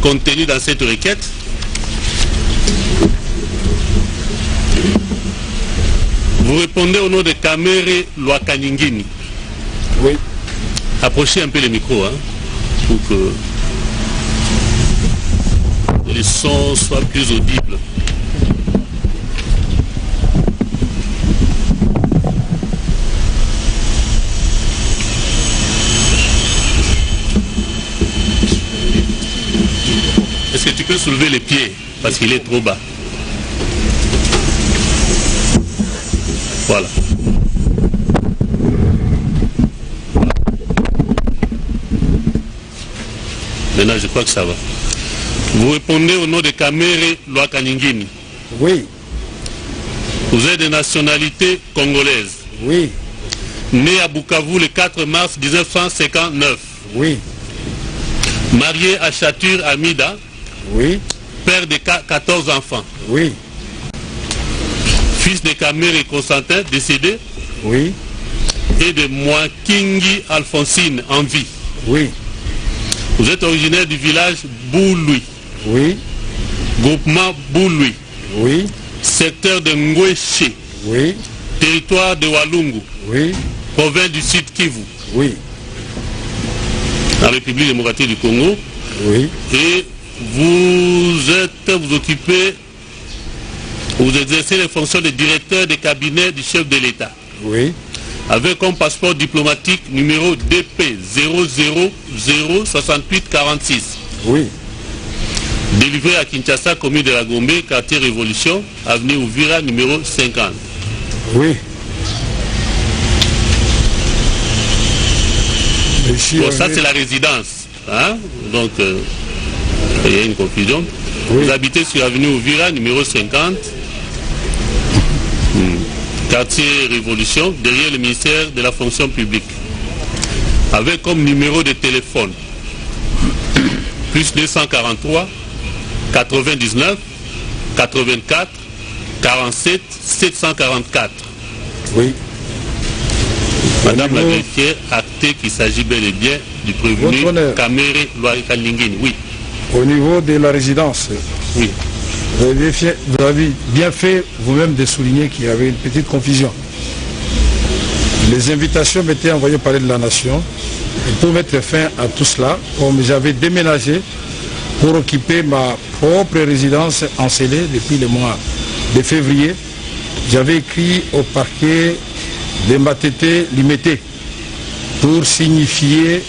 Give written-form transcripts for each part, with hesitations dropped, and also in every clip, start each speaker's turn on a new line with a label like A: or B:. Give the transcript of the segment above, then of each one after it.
A: contenus dans cette requête. Vous répondez au nom de Kamere Lwakaningini.
B: Oui.
A: Approchez un peu le micro, hein, pour que les sons soient plus audibles. Est-ce que tu peux soulever les pieds parce qu'il est trop bas? Voilà. Maintenant, je crois que ça va. Vous répondez au nom de Kamere Lwakaningini.
B: Oui.
A: Vous êtes de nationalité congolaise.
B: Oui.
A: Né à Bukavu le 4 mars 1959.
B: Oui.
A: Marié à Chatur Amida.
B: Oui.
A: Père de 14 enfants.
B: Oui.
A: Fils de Kamere Constantin, décédé.
B: Oui.
A: Et de Mwakingi Alphonsine, en vie.
B: Oui.
A: Vous êtes originaire du village Bouloui.
B: Oui.
A: Groupement Bouloui.
B: Oui.
A: Secteur de Ngweshe.
B: Oui.
A: Territoire de Walungu.
B: Oui.
A: Province du Sud Kivu.
B: Oui.
A: La République démocratique du Congo.
B: Oui.
A: Et vous exercez les fonctions de directeur de cabinet du chef de l'État.
B: Oui.
A: Avec comme passeport diplomatique numéro DP 0006846.
B: Oui.
A: Délivré à Kinshasa, commune de la Gombe, quartier Révolution, avenue Ouvira, numéro 50.
B: Oui.
A: Bon, ça c'est la résidence. Hein? Donc, il y a une confusion. Oui. Vous habitez sur avenue Ouvira, numéro 50. Quartier Révolution, derrière le ministère de la fonction publique. Avec comme numéro de téléphone plus 243 99 84 47 744.
B: Oui.
A: Madame la greffière, actée qu'il s'agit bel et bien du prévenu Kamere Lwakaningini. Oui.
B: Au niveau de la résidence,
A: oui.
B: Vous avez bien fait vous-même de souligner qu'il y avait une petite confusion. Les invitations m'étaient envoyées par de la nation. Et pour mettre fin à tout cela, comme j'avais déménagé pour occuper ma propre résidence encelée depuis le mois de février, j'avais écrit au parquet de Matete Limité pour signifier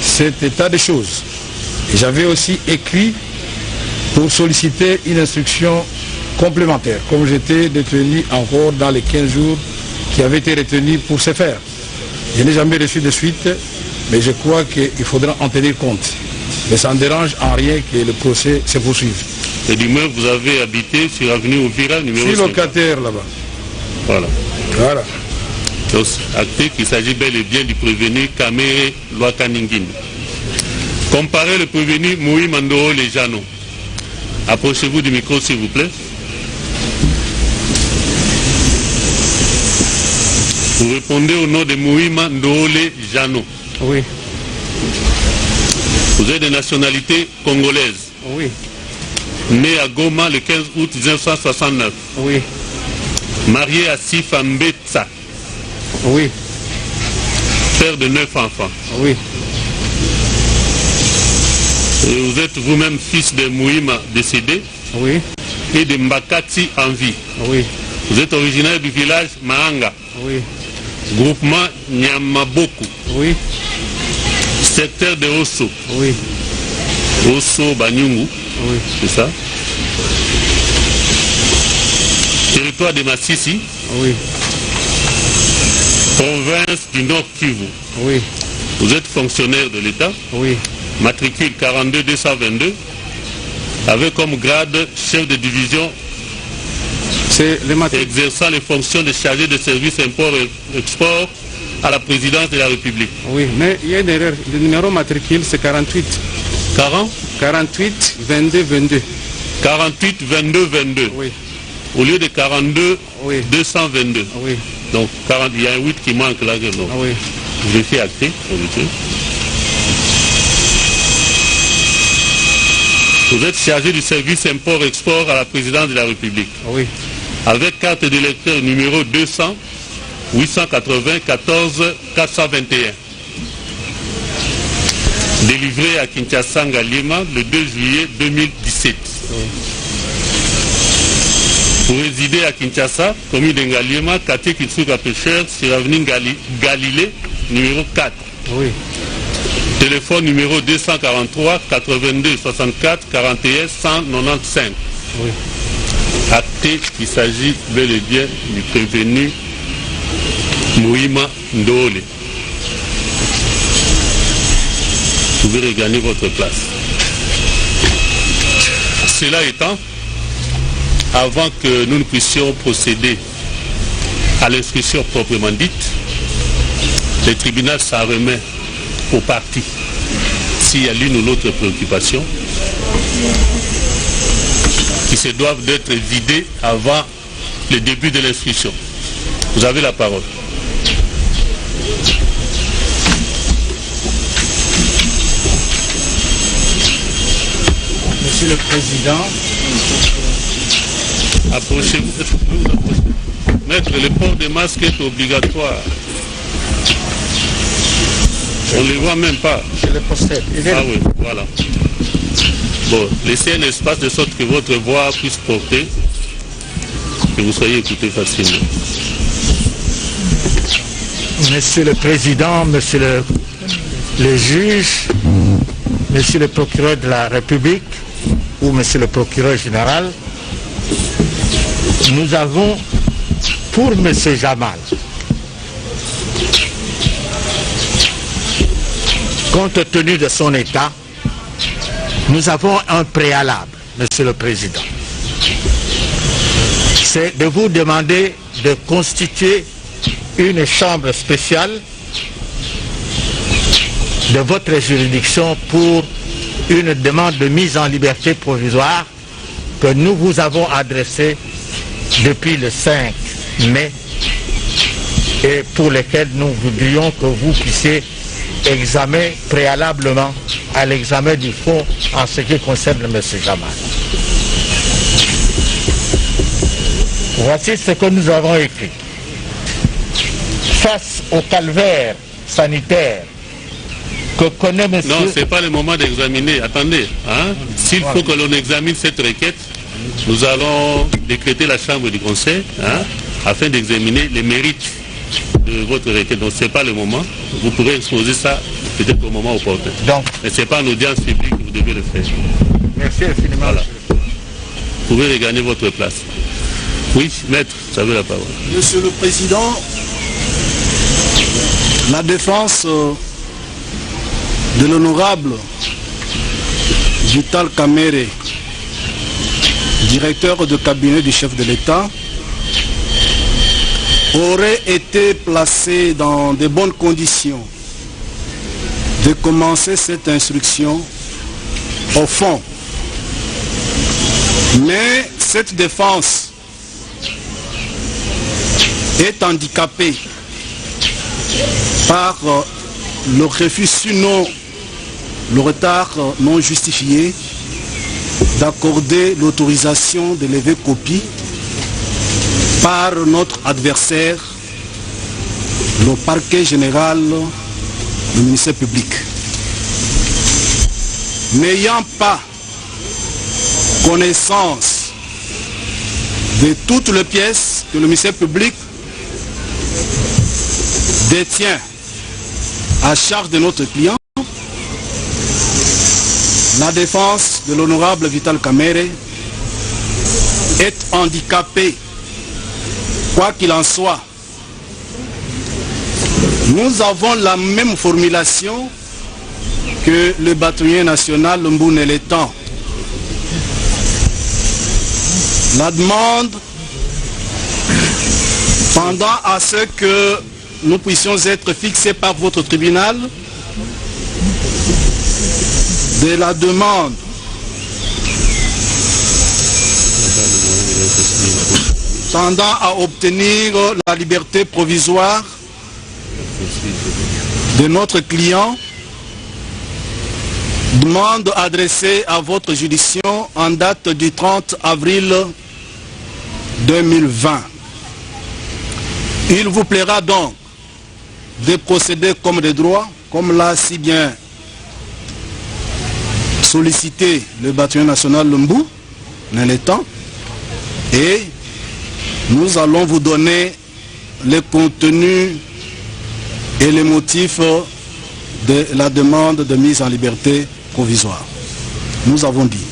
B: cet état de choses. Et j'avais aussi écrit pour solliciter une instruction complémentaire, comme j'étais détenu encore dans les 15 jours qui avaient été retenus pour ce faire. Je n'ai jamais reçu de suite, mais je crois qu'il faudra en tenir compte. Mais ça ne dérange en rien que le procès se poursuive.
A: Et du moins, vous avez habité sur avenue Ouvira, numéro 50.
B: Je suis locataire là-bas.
A: Voilà.
B: Voilà.
A: Donc, acté qu'il s'agit bel et bien du prévenu Kamere Lwakaningini. Comparez le prévenu Moui Mandoro Lejano. Approchez-vous du micro, s'il vous plaît. Vous répondez au nom de Moïma Ndole Jano.
C: Oui.
A: Vous êtes de nationalité congolaise.
C: Oui.
A: Né à Goma le 15 août 1969.
C: Oui.
A: Marié à Sifa Mbetsa.
C: Oui.
A: Père de 9 enfants.
C: Oui.
A: Et vous êtes vous-même fils de Moïma décédé.
C: Oui.
A: Et de Mbakati en vie.
C: Oui.
A: Vous êtes originaire du village Mahanga.
C: Oui.
A: Groupement Nyamaboku.
C: Oui.
A: Secteur de Osso.
C: Oui.
A: Osso Banyungu.
C: Oui.
A: C'est ça. Territoire de Massissi.
C: Oui.
A: Province du Nord Kivu.
C: Oui.
A: Vous êtes fonctionnaire de l'État.
C: Oui.
A: Matricule 42222. Avec comme grade chef de division.
C: C'est le
A: exerçant les fonctions de chargé de service import et export à la présidence de la République.
C: Oui, mais il y a une erreur. Le numéro matricule, c'est 48.
A: 40
C: 48 22 22.
A: 48 22 22.
C: Oui.
A: Au lieu de 42
C: oui.
A: 222.
C: Oui.
A: Donc 40, il y a un 8 qui manque là. Donc.
C: Ah, oui.
A: Je fais acter. Vous êtes chargé du service import-export à la présidence de la République.
C: Oui.
A: Avec carte d'électeur numéro 200 880 14 421. Délivré à Kinshasa Ngaliema le 2 juillet 2017.
C: Oui.
A: Vous résidez à Kinshasa, commune de Ngaliema, quartier Kitsuka Pêcheur, sur avenue Galilée, numéro 4.
C: Oui.
A: Téléphone numéro 243 82 64 41 195.
C: Oui.
A: Acté qu'il s'agit bel et bien du prévenu Mouima Ndole. Vous pouvez regagner votre place. Cela étant, avant que nous ne puissions procéder à l'instruction proprement dite, le tribunal s'en remet au parti s'il y a l'une ou l'autre préoccupation qui se doivent d'être vidées avant le début de l'instruction. Vous avez la parole.
D: Monsieur le Président,
A: approchez-vous. Maître, le port des masques est obligatoire. On ne les voit même pas.
D: je le possède.
A: Ah oui, voilà. Bon, laissez un espace de sorte que votre voix puisse porter, que vous soyez écouté facilement.
D: Monsieur le Président, Monsieur le juge, Monsieur le procureur de la République ou Monsieur le procureur général, nous avons pour Monsieur Jamal, compte tenu de son état, nous avons un préalable, Monsieur le Président. C'est de vous demander de constituer une chambre spéciale de votre juridiction pour une demande de mise en liberté provisoire que nous vous avons adressée depuis le 5 mai et pour lesquelles nous voudrions que vous puissiez examiner préalablement à l'examen du fond en ce qui concerne M. Jamal. Voici ce que nous avons écrit. Face au calvaire sanitaire que connaît M.
A: Non, ce n'est pas le moment d'examiner. Attendez, hein? S'il faut que l'on examine cette requête, nous allons décréter la chambre du conseil, hein, afin d'examiner les mérites de votre requête. Donc ce n'est pas le moment. Vous pourrez exposer ça peut-être au moment opportun.
D: Donc,
A: mais ce n'est pas en audience publique que vous devez le faire.
D: merci infiniment.
A: Voilà. Vous pouvez regagner votre place. Oui, maître, vous avez la parole.
E: Monsieur le Président, la défense de l'honorable Vital Kamerhe, directeur de cabinet du chef de l'État, aurait été placée dans de bonnes conditions de commencer cette instruction au fond. Mais cette défense est handicapée par le refus, sinon le retard non justifié d'accorder l'autorisation de lever copie par notre adversaire, le parquet général du ministère public. N'ayant pas connaissance de toutes les pièces que le ministère public détient à charge de notre client, la défense de l'honorable Vital Kamerhe est handicapée. Quoi qu'il en soit, nous avons la même formulation que le bâtonnier national Mbouneletan. La demande pendant à ce que nous puissions être fixés par votre tribunal de la demande tendant à obtenir la liberté provisoire de notre client Demande adressée à votre juridiction en date du 30 avril 2020. Il vous plaira donc de procéder comme de droit, comme l'a si bien sollicité le bataillon national Lumbou dans les temps, et nous allons vous donner le contenu et les motifs de la demande de mise en liberté provisoire. Nous avons dit